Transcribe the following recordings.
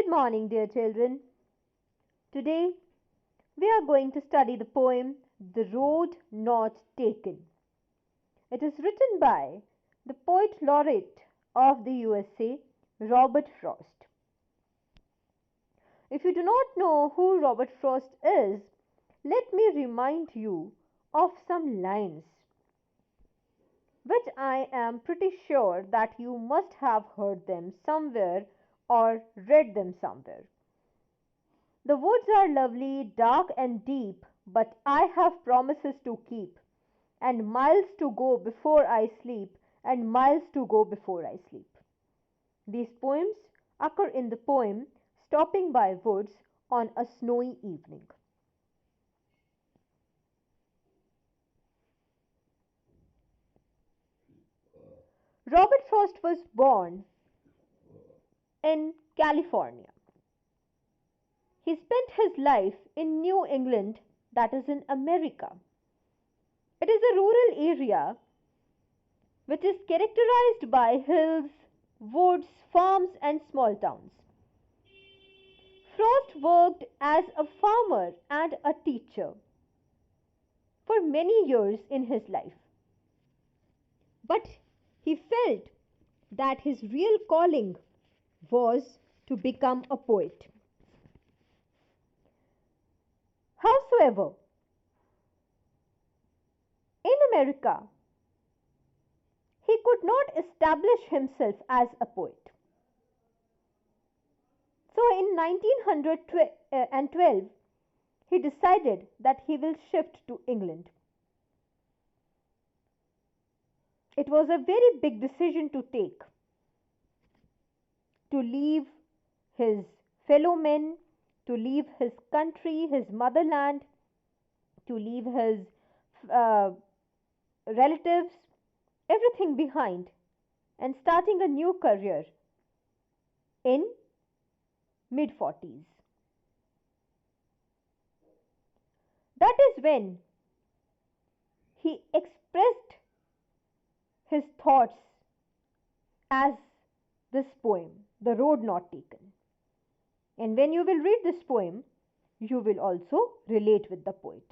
Good morning, dear children. Today we are going to study the poem The Road Not Taken. It is written by the poet laureate of the USA, Robert Frost. If you do not know who Robert Frost is, let me remind you of some lines which I am pretty sure that you must have heard them somewhere or read them somewhere. The woods are lovely, dark and deep, but I have promises to keep, and miles to go before I sleep, and miles to go before I sleep. These poems occur in the poem Stopping by Woods on a Snowy Evening. Robert Frost was born in California. He spent his life in New England, that is in America. It is a rural area which is characterized by hills, woods, farms, and small towns. Frost worked as a farmer and a teacher for many years in his life. But he felt that his real calling was to become a poet. Howsoever, in America, he could not establish himself as a poet. So in 1912, he decided that he will shift to England. It was a very big decision to take, to leave his fellow men, to leave his country, his motherland, to leave his uh, relatives, everything behind, and starting a new career in mid 40s. That is when he expressed his thoughts as this poem, The Road Not Taken. And when you will read this poem, you will also relate with the poet.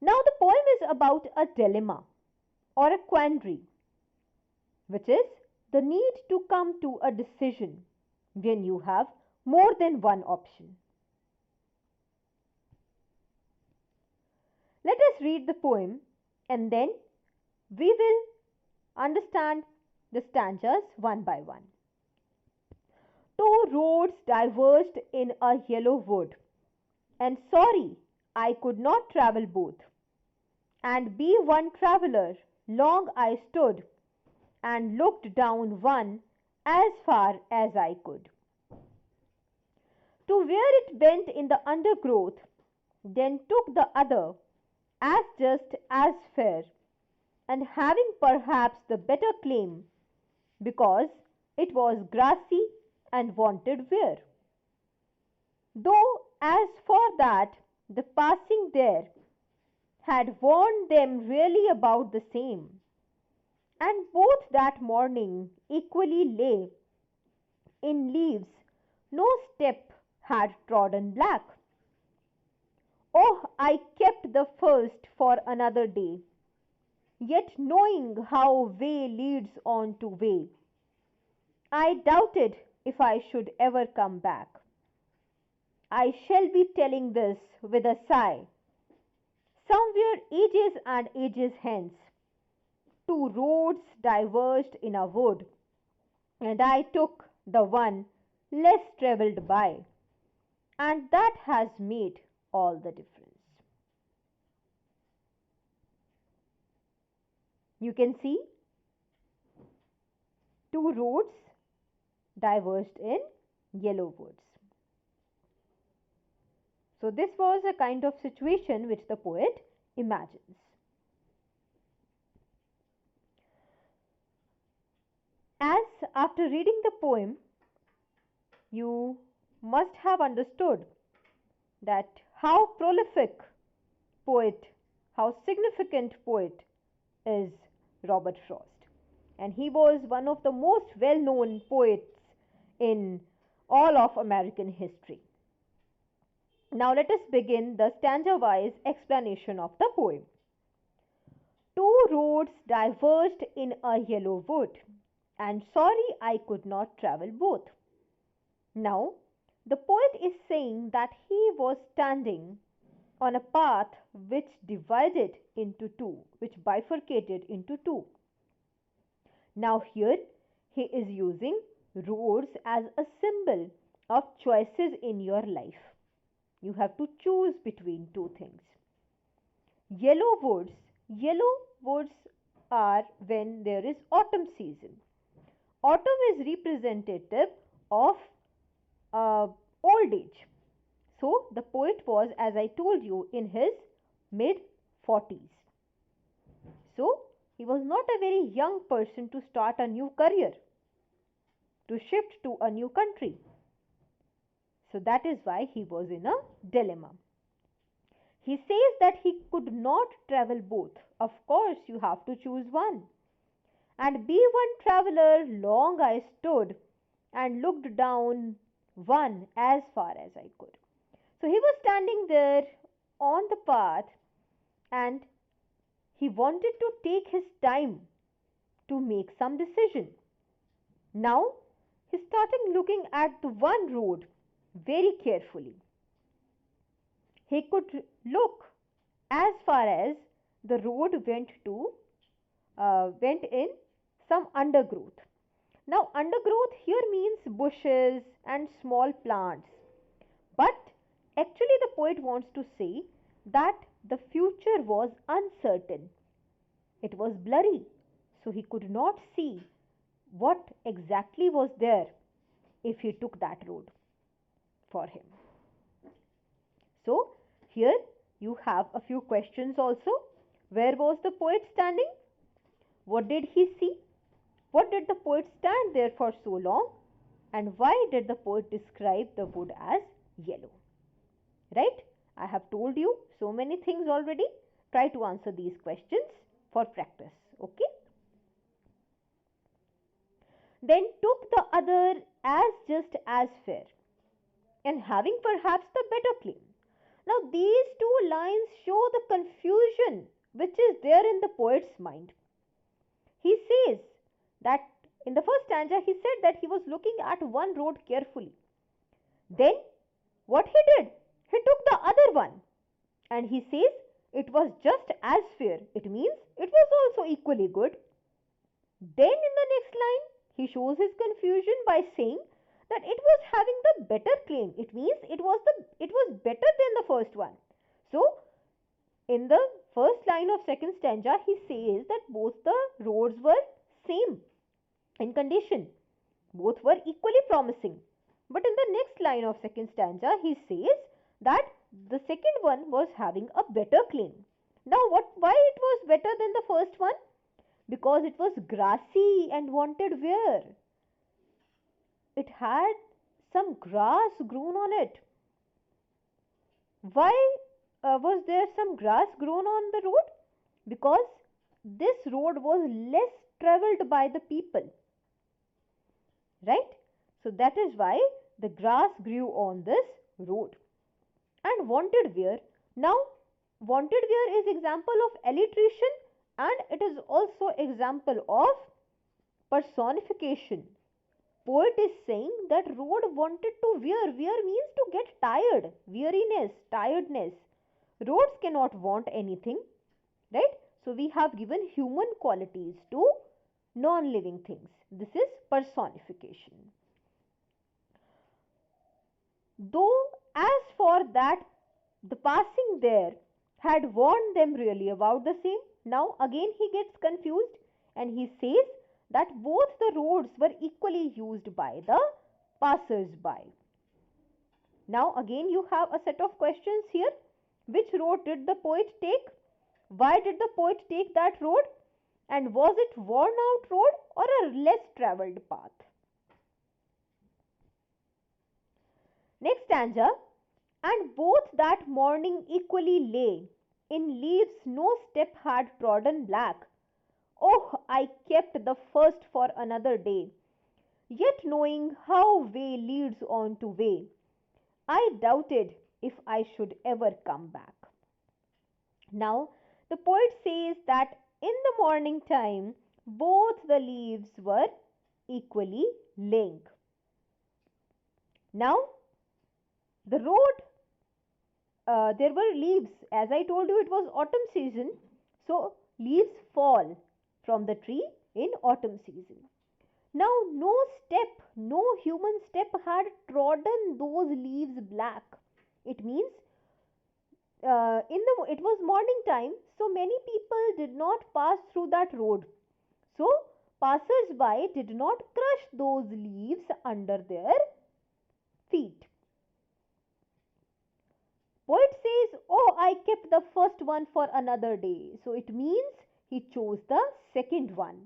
Now, the poem is about a dilemma or a quandary, which is the need to come to a decision when you have more than one option. Let us read the poem and then we will understand the stanzas one by one. Two roads diverged in a yellow wood, and sorry I could not travel both. And be one traveller, long I stood, and looked down one as far as I could. To where it bent in the undergrowth, then took the other, as just as fair, and having perhaps the better claim, because it was grassy and wanted wear. Though as for that, the passing there had warned them really about the same, and both that morning equally lay in leaves, no step had trodden black. Oh, I kept the first for another day, yet knowing how way leads on to way, I doubted if I should ever come back. I shall be telling this with a sigh. Somewhere ages and ages hence, two roads diverged in a wood, and I took the one less travelled by, and that has made all the difference. You can see two roads diverged in yellow woods. So this was a kind of situation which the poet imagines. As after reading the poem, you must have understood that how prolific poet, how significant poet is Robert Frost. and he was one of the most well known poets in all of American history. Now let us begin the stanza wise explanation of the poem. Two roads diverged in a yellow wood, and sorry I could not travel both. Now, the poet is saying that he was standing on a path which divided into two, which bifurcated into two. Now, here he is using roads as a symbol of choices in your life. You have to choose between two things. Yellow woods are when there is autumn season. Autumn is representative of old age. So the poet was, as I told you, in his mid 40s. So he was not a very young person to start a new career, to shift to a new country. So that is why he was in a dilemma. He says that he could not travel both. Of course, you have to choose one. And be one traveler, long I stood and looked down one as far as I could. So he was standing there on the path and he wanted to take his time to make some decision. Now he started looking at the one road very carefully. He could look as far as the road went in some undergrowth. Now undergrowth here means bushes and small plants. But actually the poet wants to say that the future was uncertain. It was blurry, so he could not see what exactly was there if he took that road for him. So here you have a few questions also. Where was the poet standing? What did he see? What did the poet stand there for so long? And why did the poet describe the wood as yellow? Right? I have told you so many things already. Try to answer these questions for practice. Okay? Then took the other as just as fair, and having perhaps the better claim. Now these two lines show the confusion which is there in the poet's mind. He says that in the first stanza he said that he was looking at one road carefully. Then what he did? He took the other one and he says it was just as fair. It means it was also equally good. Then in the next line he shows his confusion by saying that it was having the better claim. It means it was better than the first one. So in the first line of second stanza he says that both the roads were same in condition. Both were equally promising. But in the next line of second stanza he says that the second one was having a better claim. Now why it was better than the first one? Because it was grassy and wanted wear. It had some grass grown on it. Why was there some grass grown on the road? Because this road was less travelled by the people. Right? So that is why the grass grew on this road. And wanted wear. Now wanted wear is example of alliteration and it is also example of personification. Poet is saying that road wanted to wear. Wear means to get tired, weariness, tiredness. Roads cannot want anything, right? So we have given human qualities to non-living things. This is personification. Though as for that the passing there had warned them really about the same. Now again he gets confused and he says that both the roads were equally used by the passers-by. Now again you have a set of questions here. Which road did the poet take? Why did the poet take that road? And was it worn out road or a less travelled path? Next stanza. And both that morning equally lay, in leaves no step had trodden black, Oh, I kept the first for another day. Yet knowing how way leads on to way, I doubted if I should ever come back. Now, the poet says that in the morning time, both the leaves were equally laying. Now, the road, there were leaves. As I told you, it was autumn season. So, leaves fall from the tree in autumn season. Now, no step, no human step had trodden those leaves black. It means it was morning time, so many people did not pass through that road. So, passers by did not crush those leaves under their feet. Poet says, oh, I kept the first one for another day. So, it means he chose the second one.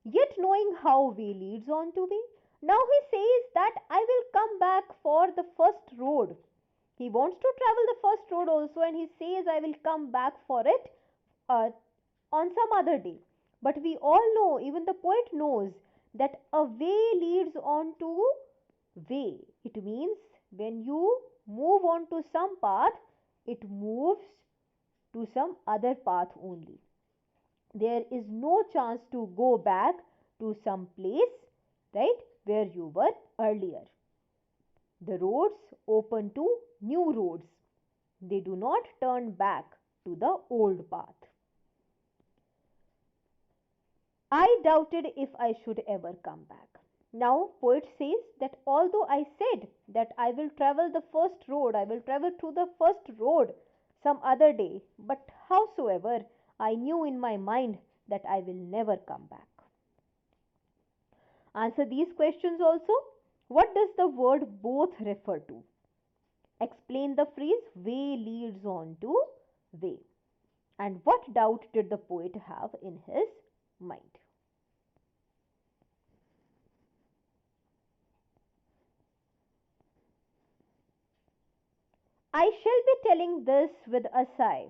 Yet knowing how way leads on to way, now he says that I will come back for the first road. He wants to travel the first road also, and he says I will come back for it uh, on some other day. But we all know, even the poet knows, that a way leads on to way. It means when you move on to some path, it moves to some other path only. There is no chance to go back to some place, right, where you were earlier. The roads open to new roads. They do not turn back to the old path. I doubted if I should ever come back. Now, poet says that although I said that I will travel the first road, I will travel through the first road some other day, but howsoever, I knew in my mind that I will never come back. Answer these questions also. What does the word both refer to? Explain the phrase way leads on to way. And what doubt did the poet have in his mind? I shall be telling this with a sigh.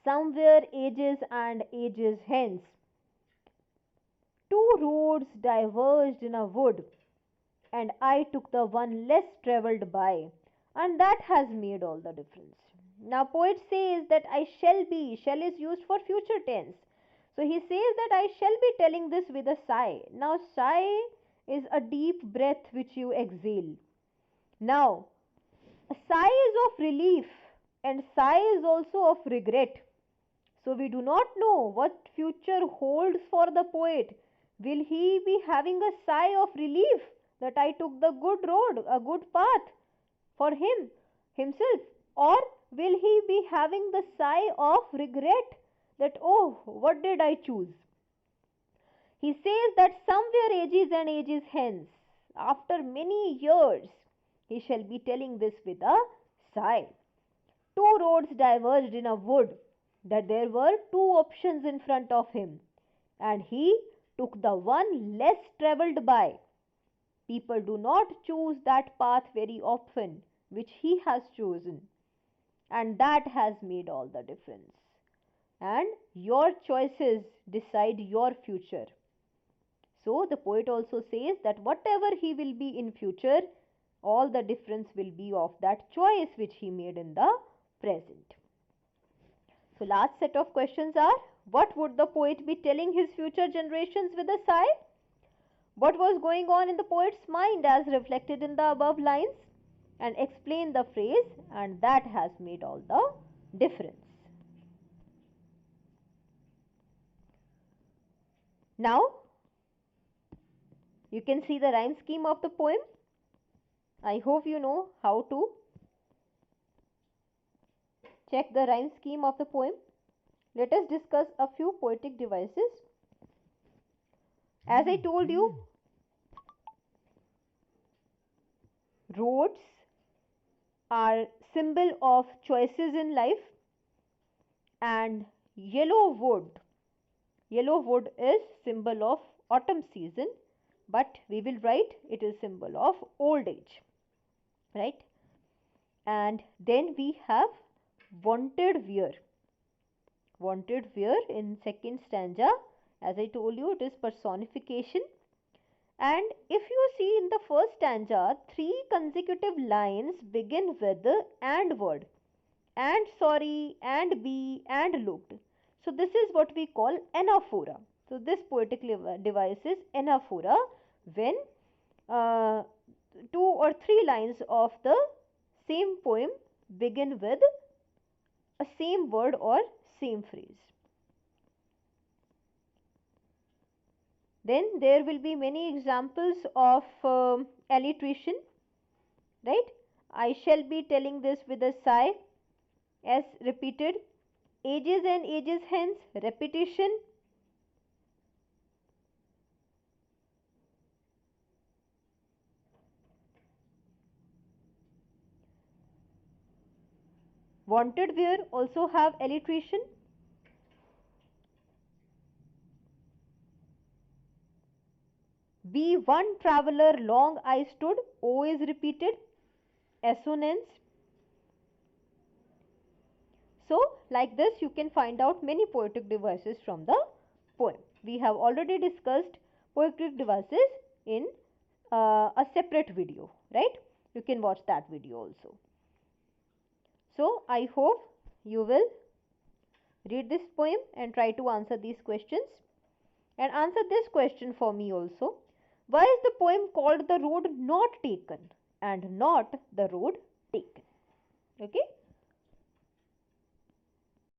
Somewhere ages and ages hence, two roads diverged in a wood, and I took the one less travelled by, and that has made all the difference. Now, poet says that I shall be, shall is used for future tense. So, he says that I shall be telling this with a sigh. Now, sigh is a deep breath which you exhale. Now, a sigh is of relief, and sigh is also of regret. So we do not know what future holds for the poet. Will he be having a sigh of relief that I took the good road, a good path for himself, or will he be having the sigh of regret that, oh, what did I choose? He says that somewhere ages and ages hence, after many years, he shall be telling this with a sigh. Two roads diverged in a wood, that there were two options in front of him, and he took the one less travelled by. People do not choose that path very often which he has chosen, and that has made all the difference. And your choices decide your future. So the poet also says that whatever he will be in future, all the difference will be of that choice which he made in the present. So last set of questions are, what would the poet be telling his future generations with a sigh? What was going on in the poet's mind as reflected in the above lines? And explain the phrase, and that has made all the difference. Now, you can see the rhyme scheme of the poem. I hope you know how to check the rhyme scheme of the poem. Let us discuss a few poetic devices. As I told you, roads are symbol of choices in life, and yellow wood is symbol of autumn season, but we will write it is symbol of old age, right? And then we have wanted wear. Wanted where in second stanza, as I told you, it is personification. And if you see in the first stanza, 3 consecutive lines begin with the and word. And sorry, and be, and looked. So this is what we call anaphora. So this poetic device is anaphora, when uh, 2 or 3 lines of the same poem begin with a same word or same phrase. Then there will be many examples of alliteration, right? I shall be telling this with a sigh, as repeated, ages and ages hence, repetition. Wanted where also have alliteration. Be one traveller long I stood, O is repeated, assonance. So like this you can find out many poetic devices from the poem. We have already discussed poetic devices in a separate video, right? You can watch that video also. So I hope you will read this poem and try to answer these questions, and answer this question for me also. Why is the poem called The Road Not Taken and not The Road Taken? Okay.